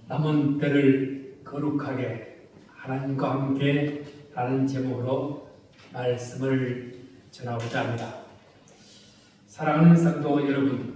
남은 때를 거룩하게 하나님과 함께 라는 제목으로 말씀을 전하고자 합니다. 사랑하는 성도 여러분,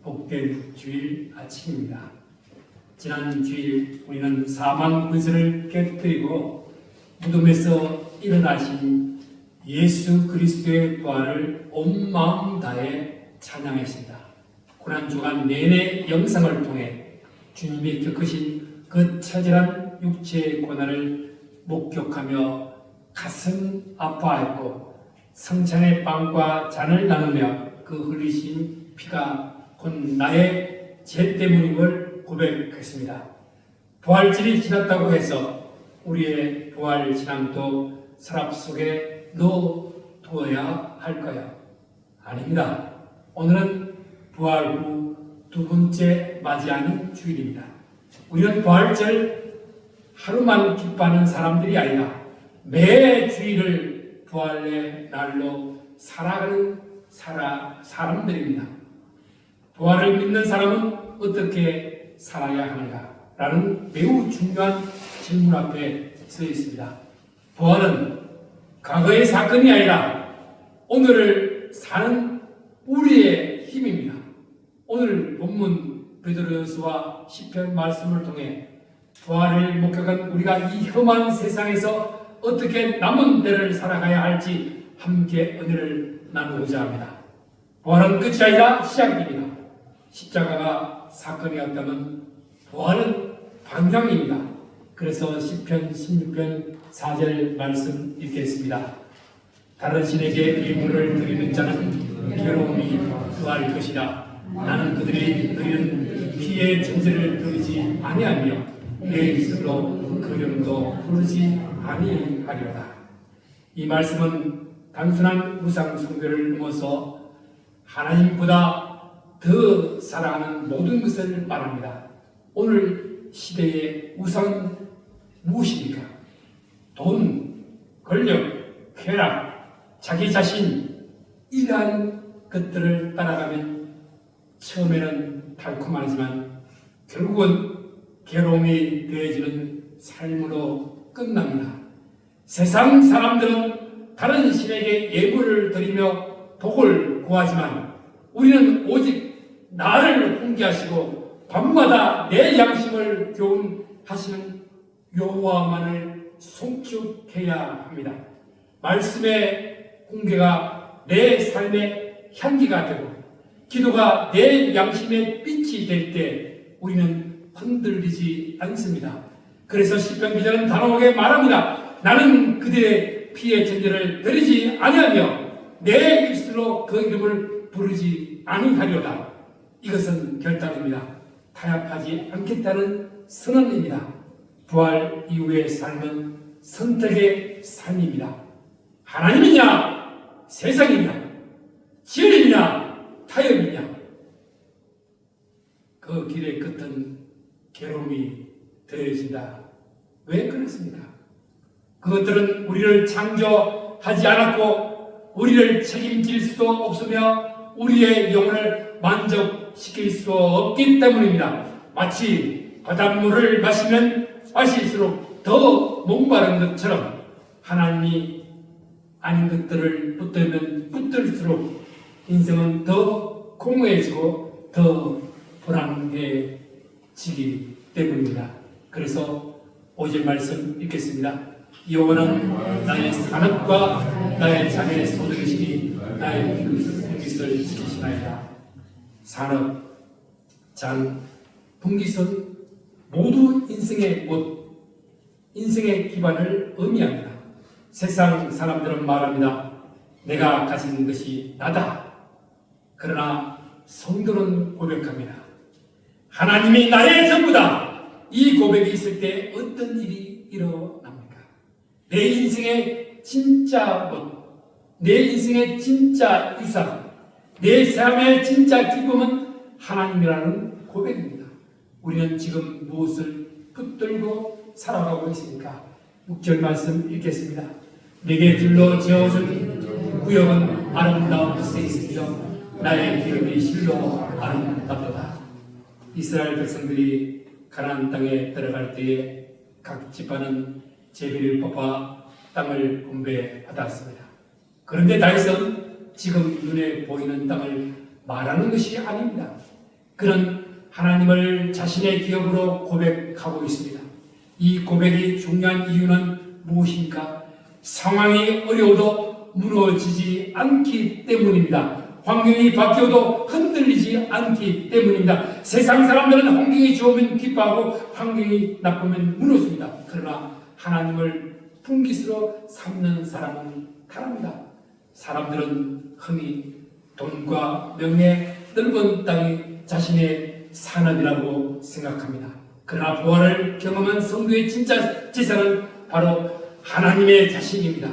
복된 주일 아침입니다. 지난 주일 우리는 사망 권세를 깨뜨리고 무덤에서 일어나신 예수 그리스도의 부활을 온 마음 다해 찬양했습니다. 고난주간 내내 영상을 통해 주님이 겪으신 그 처절한 육체의 고난을 목격하며 가슴 아파했고 성찬의 빵과 잔을 나누며 그 흘리신 피가 곧 나의 죄 때문임을 고백했습니다. 부활절이 지났다고 해서 우리의 부활 신앙도 서랍 속에 넣어두어야 할까요? 아닙니다. 오늘은 부활 후 두 번째 맞이하는 주일입니다. 우리는 부활절 하루만 기뻐하는 사람들이 아니라 매 주일을 부활의 날로 살아가는 사람들입니다. 부활을 믿는 사람은 어떻게 살아야 하는가? 라는 매우 중요한 질문 앞에 서 있습니다. 부활은 과거의 사건이 아니라 오늘을 사는 우리의 힘입니다. 오늘 본문 베드로전서와 시편 말씀을 통해 부활을 목격한 우리가 이 험한 세상에서 어떻게 남은 때를 살아가야 할지 함께 은혜를 나누고자 합니다. 부활은 끝이 아니라 시작입니다. 십자가가 사건이었다면 부활은 방향입니다. 그래서 시편 16편 4절 말씀 읽겠습니다. 다른 신에게 예물을 드리는 자는 괴로움이 더할 것이라. 나는 그들이 드리는 피의 전제를 드리지 아니하며 내 입술로 그 이름도 부르지 아니하리로다. 이 말씀은 단순한 우상 숭배를 넘어서 하나님보다 더 사랑하는 모든 것을 말합니다. 오늘 시대의 우상은 무엇입니까? 돈, 권력, 쾌락, 자기 자신 이러한 것들을 따라가면 처음에는 달콤하지만 결국은 괴로움이 되어지는 삶으로 끝납니다. 세상 사람들은 다른 신에게 예물을 드리며 복을 구하지만 우리는 오직 나를 훈계하시고 밤마다 내 양심을 교훈하시는 여호와만을 송축해야 합니다. 말씀의 훈계가 내 삶의 향기가 되고 기도가 내 양심의 빛이 될 때 우리는 흔들리지 않습니다. 그래서 시편 기자는 단호하게 말합니다. 나는 그들의 피의 전제를 드리지 아니하며 내 입술로 그 이름을 부르지 아니하리로다. 이것은 결단입니다. 타협하지 않겠다는 선언입니다. 부활 이후의 삶은 선택의 삶입니다. 하나님이냐 세상이냐 진리냐 타협이냐. 그 길의 끝은 괴로움이 되어진다. 왜 그렇습니까? 그것들은 우리를 창조하지 않았고 우리를 책임질 수도 없으며 우리의 영혼을 만족시킬 수 없기 때문입니다. 마치 바닷물을 마시면 마실수록 더 목마른 것처럼 하나님이 아닌 것들을 붙들면 붙들수록 인생은 더 공허해지고 더 불안해지기 때문입니다. 그래서 5절 말씀 읽겠습니다. 여호와는 나의 산업과 나의 자녀의 소득이시니 나의 분깃을 지키시나이다. 산업, 장, 분깃은 모두 인생의 꽃, 인생의 기반을 의미합니다. 세상 사람들은 말합니다. 내가 가진 것이 나다. 그러나 성도는 고백합니다. 하나님이 나의 전부다. 이 고백이 있을 때 어떤 일이 일어납니까? 내 인생의 진짜 것, 내 인생의 진짜 유산, 내 삶의 진짜 기쁨은 하나님이라는 고백입니다. 우리는 지금 무엇을 붙들고 살아가고 있습니까? 6절 말씀 읽겠습니다. 내게 둘러 지어준 구역은 아름다운 것에 있으며 나의 기업이 실로 아름답도다. 이스라엘 백성들이 가나안 땅에 들어갈 때에 각 지파는 제비를 뽑아 땅을 분배받았습니다. 그런데 다윗은 지금 눈에 보이는 땅을 말하는 것이 아닙니다. 그는 하나님을 자신의 기업으로 고백하고 있습니다. 이 고백이 중요한 이유는 무엇인가? 상황이 어려워도 무너지지 않기 때문입니다. 환경이 바뀌어도 흔들리지 않기 때문입니다. 세상 사람들은 환경이 좋으면 기뻐하고 환경이 나쁘면 무너집니다. 그러나 하나님을 분깃으로 삼는 사람은 다릅니다. 사람들은 흔히 돈과 명예, 넓은 땅이 자신의 산업이라고 생각합니다. 그러나 부활을 경험한 성도의 진짜 재산은 바로 하나님의 자신입니다.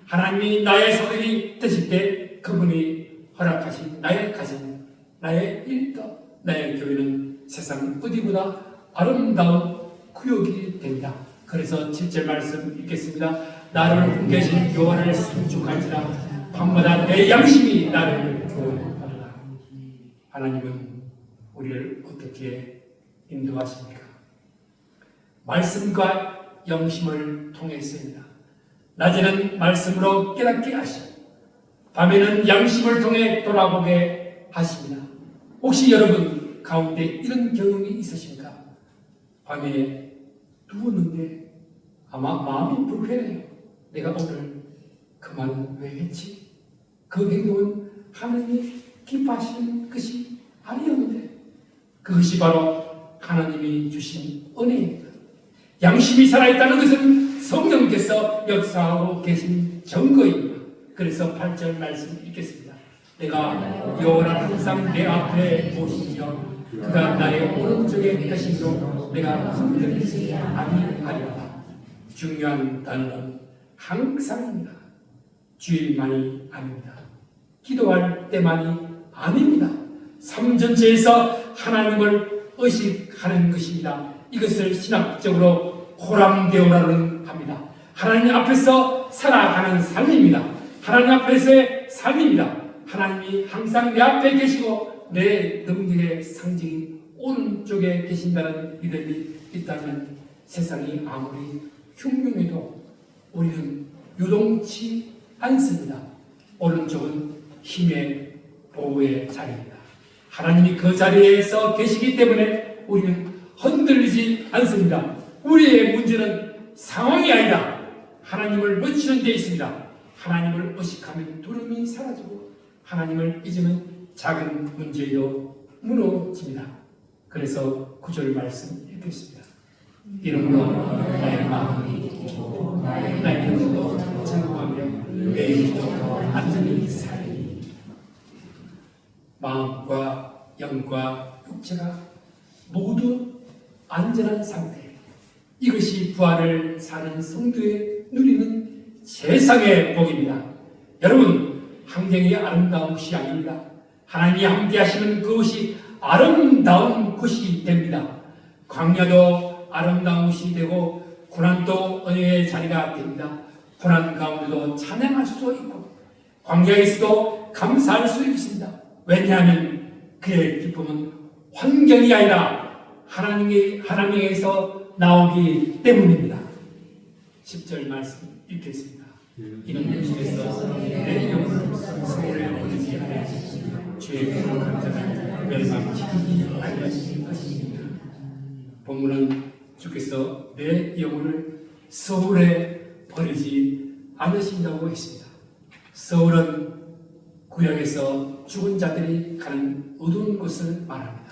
하나님이 나의 소득이 되실 때 그분이 허락하신 나의 가정, 나의 일터, 나의 교회는 세상 어디보다 아름다운 구역이 됩니다. 그래서 7절 말씀 읽겠습니다. 나를 훈계하신 여호와를 순종할지라 밤마다 내 양심이 나를 구원하리라. 하나님은 우리를 어떻게 인도하십니까? 말씀과 영심을 통해서입니다. 낮에는 말씀으로 깨닫게 하시고 밤에는 양심을 통해 돌아보게 하십니다. 혹시 여러분 가운데 이런 경험이 있으십니까? 밤에 누웠는데 아마 마음이 불편해요. 내가 오늘 그 말은 왜 했지? 그 행동은 하나님이 기뻐하시는 것이 아니었는데 그것이 바로 하나님이 주신 은혜입니다. 양심이 살아있다는 것은 성령께서 역사하고 계신 증거입니다. 그래서 8절 말씀 읽겠습니다. 내가 여호와를 항상 내 앞에 모시며 그가 나의 오른쪽에 계심으로 내가 흔들리지 아니하리라. 중요한 단어는 항상입니다. 주일만이 아닙니다. 기도할 때만이 아닙니다. 삶 전체에서 하나님을 의식하는 것입니다. 이것을 신학적으로 호람데오라는 합니다. 하나님 앞에서 살아가는 삶입니다. 하나님 앞에서의 삶입니다. 하나님이 항상 내 앞에 계시고 내 능력의 상징인 오른쪽에 계신다는 믿음이 있다면 세상이 아무리 흉흉해도 우리는 요동치 않습니다. 오른쪽은 힘의 보호의 자리입니다. 하나님이 그 자리에서 계시기 때문에 우리는 흔들리지 않습니다. 우리의 문제는 상황이 아니라 하나님을 놓치는 데 있습니다. 하나님을 의식하면 두려움이 사라지고 하나님을 잊으면 작은 문제도 무너집니다. 그래서 9절 말씀 읽겠습니다. 이러므로 나의 마음이 기쁘고 나의 영도 즐거워하며 내 영도 안전히 살리니. 마음과 영과 육체가 모두 안전한 상태, 이것이 부활을 사는 성도의 누리는 세상의 복입니다. 여러분, 환경이 아름다운 것이 아닙니다. 하나님이 함께 하시면 그것이 아름다운 것이 됩니다. 광야도 아름다운 것이 되고 고난도 은혜의 자리가 됩니다. 고난 가운데도 찬양할 수 있고 광야에서도 감사할 수 있습니다. 왜냐하면 그의 기쁨은 환경이 아니라 하나님에서 나오기 때문입니다. 10절 말씀 읽겠습니다. 이는 주께서 내 영혼을 서울에 보내지 않으시고 죄의 거룩한 자를 멸망시키지 않으실 것입니다. 본문은 주께서 내 영혼을 서울에 버리지 않으신다고 했습니다. 서울은 구약에서 죽은 자들이 가는 어두운 곳을 말합니다.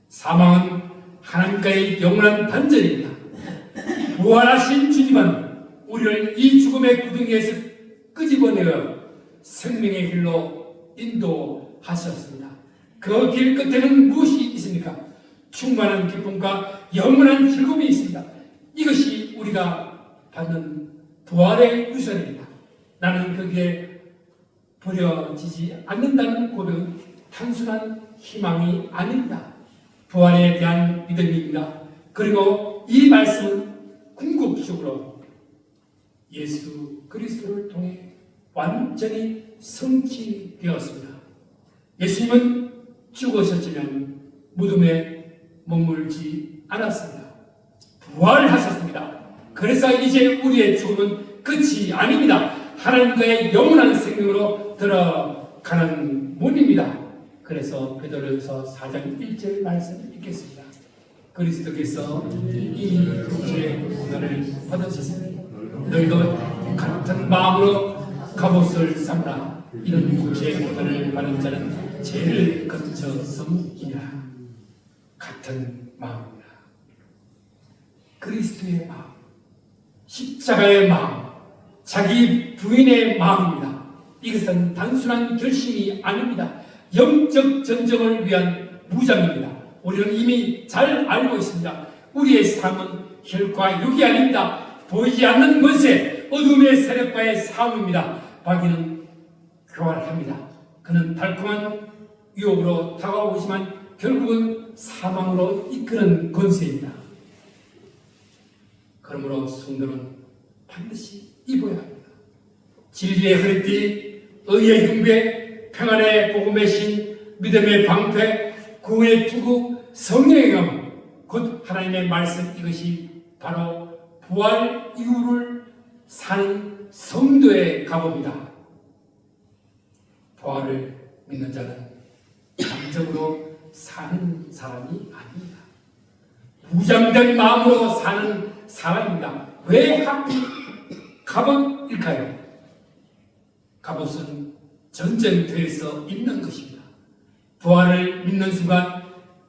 사망은 하나님과의 영원한 단절입니다. 부활하신 주님은 우리를 이 죽음의 구덩이에서 끄집어내어 생명의 길로 인도하셨습니다. 그 길 끝에는 무엇이 있습니까? 충만한 기쁨과 영원한 즐거움이 있습니다. 이것이 우리가 받는 부활의 유산입니다. 나는 거기에 버려지지 않는다는 고백은 단순한 희망이 아닙니다. 부활에 대한 믿음입니다. 그리고 이 말씀은 궁극적으로 예수 그리스도를 통해 완전히 성취되었습니다. 예수님은 죽으셨지만 무덤에 머물지 않았습니다. 부활하셨습니다. 그래서 이제 우리의 죽음은 끝이 아닙니다. 하나님과의 영원한 생명으로 들어가는 문입니다. 그래서 베드로전서 4장 1절 말씀 읽겠습니다. 그리스도께서 이미 구주의 고난을 받으셨으니 너희도 같은 마음으로 갑옷을 삼라. 이런 구주의 고난을 받은 자는 죄를 거쳐섬이니라. 같은 마음입니다. 그리스도의 마음, 십자가의 마음, 자기 부인의 마음입니다. 이것은 단순한 결심이 아닙니다. 영적 전쟁을 위한 무장입니다. 우리는 이미 잘 알고 있습니다. 우리의 삶은 혈과 육이 아닙니다. 보이지 않는 권세, 어둠의 세력과의 싸움입니다. 마귀는 교활합니다. 그는 달콤한 유혹으로 다가오지만 결국은 사망으로 이끄는 권세입니다. 그러므로 성도는 반드시 입어야 합니다. 진리의 허리띠, 의의 흉배, 평안의 복음의 신, 믿음의 방패, 구원의 투구, 성령의 금, 곧 하나님의 말씀, 이것이 바로 부활 이후를 사는 성도의 갑옷입니다. 부활을 믿는 자는 감정으로 사는 사람이 아닙니다. 무장된 마음으로 사는 사람입니다. 왜 하필 갑옷일까요? 갑옷은 전쟁터에서 입는 것입니다. 부활을 믿는 순간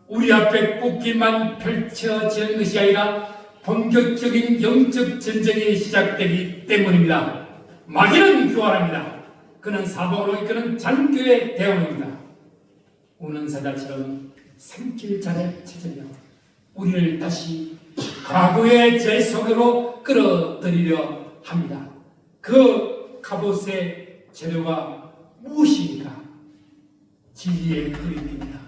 우리 앞에 꽃길만 펼쳐지는 것이 아니라 본격적인 영적 전쟁이 시작되기 때문입니다. 마귀는 교활합니다. 그는 사방으로 이끄는 잔교의 대원입니다. 우는 사자처럼 생길자를 찾으며 우리를 다시 과거의 죄 속으로 끌어들이려 합니다. 그 갑옷의 재료가 무엇입니까? 진리의 그림입니다.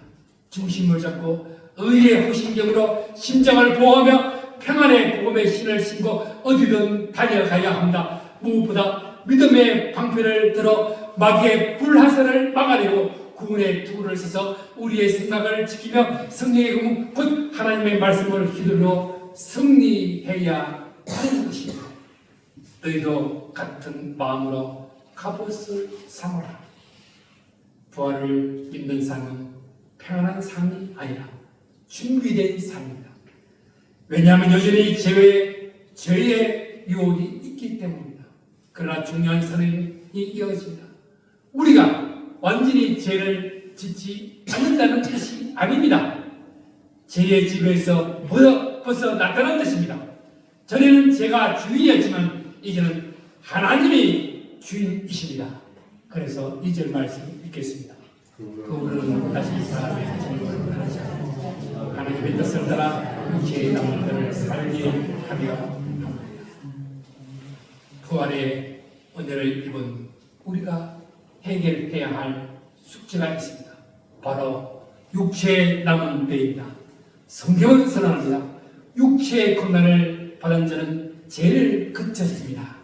중심을 잡고 의의 호신경으로 심장을 보호하며 평안의 복음의 신을 신고 어디든 달려가야 합니다. 무엇보다 믿음의 방패를 들어 마귀의 불화살을 막아내고 구원의 투구를 써서 우리의 생각을 지키며 성령의 금, 곧 하나님의 말씀을 휘둘러 승리해야 하는 것입니다. 너희도 같은 마음으로 갑옷을 삼아라. 부활을 믿는 삶은 평안한 삶이 아니라 준비된 삶입니다. 왜냐하면 여전히 죄의 유혹이 있기 때문입니다. 그러나 중요한 선언이 이어집니다. 우리가 완전히 죄를 짓지 않는다는 뜻이 아닙니다. 죄의 지배에서 벗어 나타난 뜻입니다. 전에는 제가 주인이었지만 이제는 하나님이 주인이십니다. 그래서 2절 말씀 읽겠습니다. 그분은 다시 사람의 정을 하지 않고 하나님의 뜻을 따라 죄의 남은 자를 살게 하려 합니다. 부활의 은혜를 입은 우리가 해결해야 할 숙제가 있습니다. 바로 육체의 남은 배입니다. 성경은 선언합니다. 육체의 고난을 받은 자는 죄를 그쳤습니다.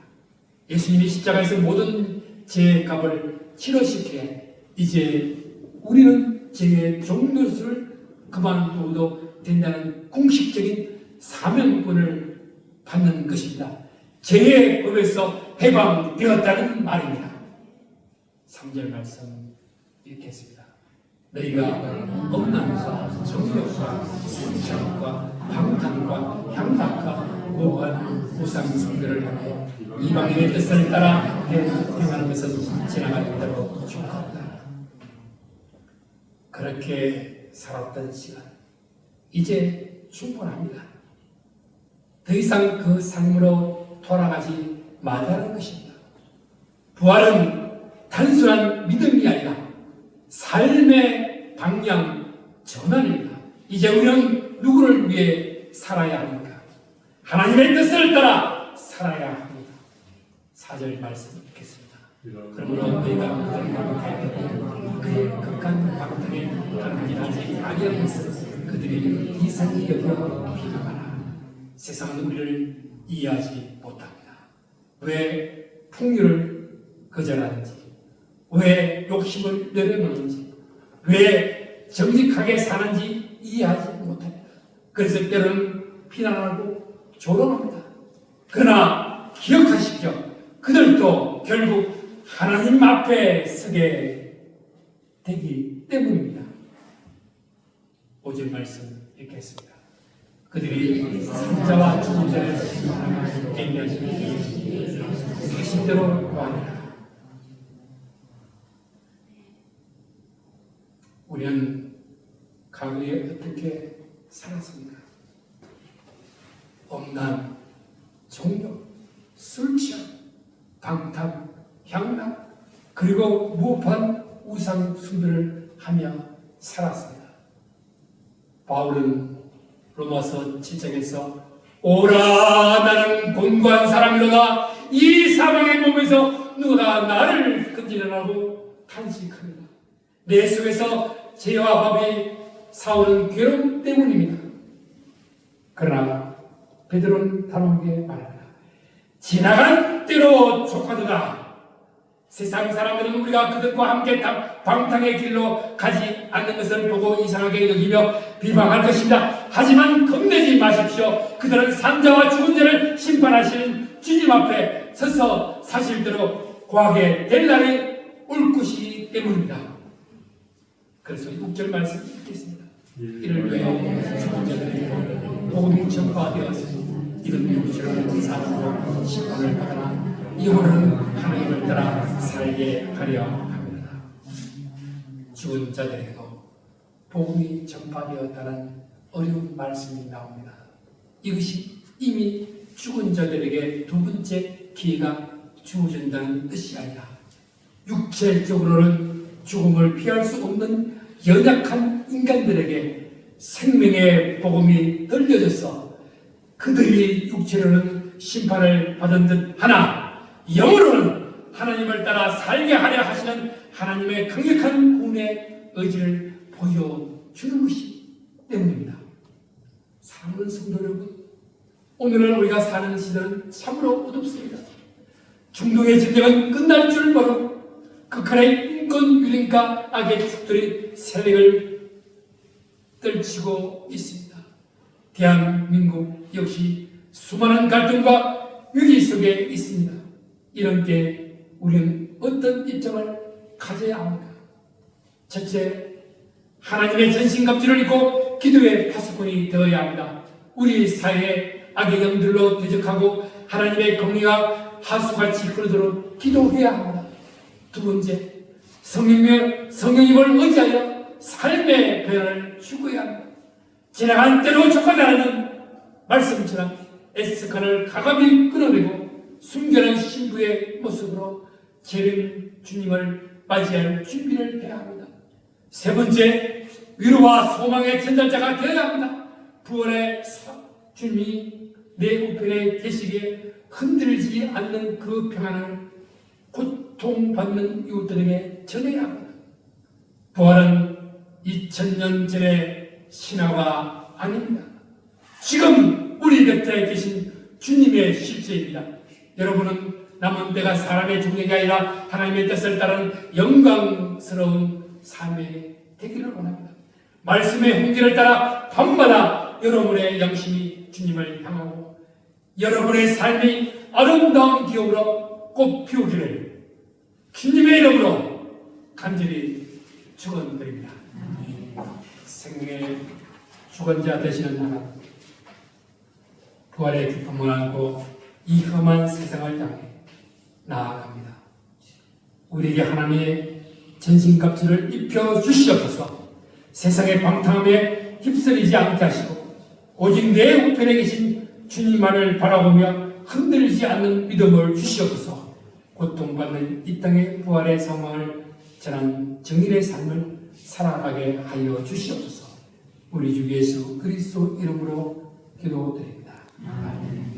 예수님이 십자가에서 모든 죄의 값을 치러시기에 이제 우리는 죄의 종노릇을 그만두어도 된다는 공식적인 사명권을 받는 것입니다. 죄의 법에서 해방되었다는 말입니다. 3절 말씀 읽겠습니다. 너희가 억난과 정욕과 순창과 방탕과 향락과 모호한 우상 숭배를 하며 이방인의 뜻을 따라 행하는 것은 지나갈 대로 축하한다. 그렇게 살았던 시간 이제 충분합니다. 더 이상 그 삶으로 돌아가지 말라는 것입니다. 부활은 단순한 믿음이 아니라 삶의 방향 전환입니다. 이제 우리는 누구를 위해 살아야 합니까? 하나님의 뜻을 따라 살아야 합니다. 4절 말씀 읽겠습니다. 그러므로 너희가 그들 방탕에 그의 극한 방탕에 가는지하지 아니한 것을 그들이 이상히 여겨 비방하라. 세상은 우리를 이해하지 못합니다. 왜 풍요를 거절하는지, 왜 욕심을 내려놓는지, 왜 정직하게 사는지 이해하지 못합니다. 그래서 때로는 비난하고 조롱합니다. 그러나 기억하십시오. 그들도 결국 하나님 앞에 서게 되기 때문입니다. 5절 말씀 읽겠습니다. 그들이 산자와 죽은 자를 심판하는 갱년이 사실대로 구하리라. 우리는 과거에 어떻게 살았습니까? 엄난, 종교, 술 취함, 방탕, 향락, 그리고 무법한 우상 숭배를 하며 살았습니다. 바울은 로마서 7장에서 오라 나는 곤고한 사람이로다 이 사망의 몸에서 누가 나를 건지려라고 탄식합니다. 내 속에서 죄와 법이 싸우는 괴로움 때문입니다. 그러나 베드로는 단호하게 말합니다. 지나간 때로 족하도다. 세상 사람들은 우리가 그들과 함께 방탕의 길로 가지 않는 것을 보고 이상하게 여기며 비방할 것입니다. 하지만 겁내지 마십시오. 그들은 산자와 죽은 자를 심판하시는 주님 앞에 서서 사실대로 구하게 될 날이 올 것이기 때문입니다. 그래서 6절 말씀 읽겠습니다. 이를 위해 죽은 자들이 복음이 전파되었으니 이런 육체로 사람으로 심판을 받으나 영혼은 하나님을 따라 살게 하려 합니다. 죽은 자들에게도 복음이 전파되었다는 어려운 말씀이 나옵니다. 이것이 이미 죽은 자들에게 두 번째 기회가 주어진다는 뜻이 아니라 육체적으로는 죽음을 피할 수 없는 연약한 인간들에게 생명의 복음이 들려져서 그들이 육체로는 심판을 받은 듯 하나 영으로는 하나님을 따라 살게 하려 하시는 하나님의 강력한 구원의 의지를 보여주는 것이기 때문입니다. 사랑하는 성도 여러분, 오늘날 우리가 사는 시대는 참으로 어둡습니다. 중동의 전쟁은 끝날 줄 모르고 극한의 인권 유린과 악의 축들이 세력을 떨치고 있습니다. 대한민국 역시 수많은 갈등과 위기 속에 있습니다. 이런 때 우리는 어떤 입장을 가져야 합니까? 첫째, 하나님의 전신갑주를 입고 기도의 파수꾼이 되어야 합니다. 우리 사회에 악의 영들로 대적하고 하나님의 공의가 하수같이 흐르도록 기도해야 합니다. 두 번째, 성령님을 의지하여 삶의 변화를 추구해야 합니다. 지나간 때로 족하다는 말씀처럼 에스칸을 가감히 끊어내고 순결한 신부의 모습으로 재림 주님을 맞이할 준비를 해야 합니다. 세 번째, 위로와 소망의 전달자가 되어야 합니다. 부활의 주님이 내 우편에 계시기에 흔들리지 않는 그 평안을 고통받는 이웃들에게 전해야 합니다. 부활은 2000년 전의 신화가 아닙니다. 지금 우리 곁에 계신 주님의 실제입니다. 여러분은 남은 때가 사람의 중력이 아니라 하나님의 뜻을 따르는 영광스러운 삶의 되기를 원합니다. 말씀의 홍기를 따라 밤마다 여러분의 양심이 주님을 향하고 여러분의 삶이 아름다운 기업으로 꽃 피우기를 주님의 이름으로 간절히 축원드립니다. 생명의 주권자 되시는 하나님, 부활의 기쁨을 안고 이 험한 세상을 향해 나아갑니다. 우리에게 하나님의 전신갑주를 입혀 주시옵소서. 세상의 방탕함에 휩쓸리지 않게 하시고 오직 내 우편에 계신 주님만을 바라보며 흔들리지 않는 믿음을 주시옵소서. 고통받는 이 땅의 부활의 상황을 전한 정인의 삶을 살아가게 하여 주시옵소서. 우리 주 예수 그리스도 이름으로 기도드립니다. 아멘.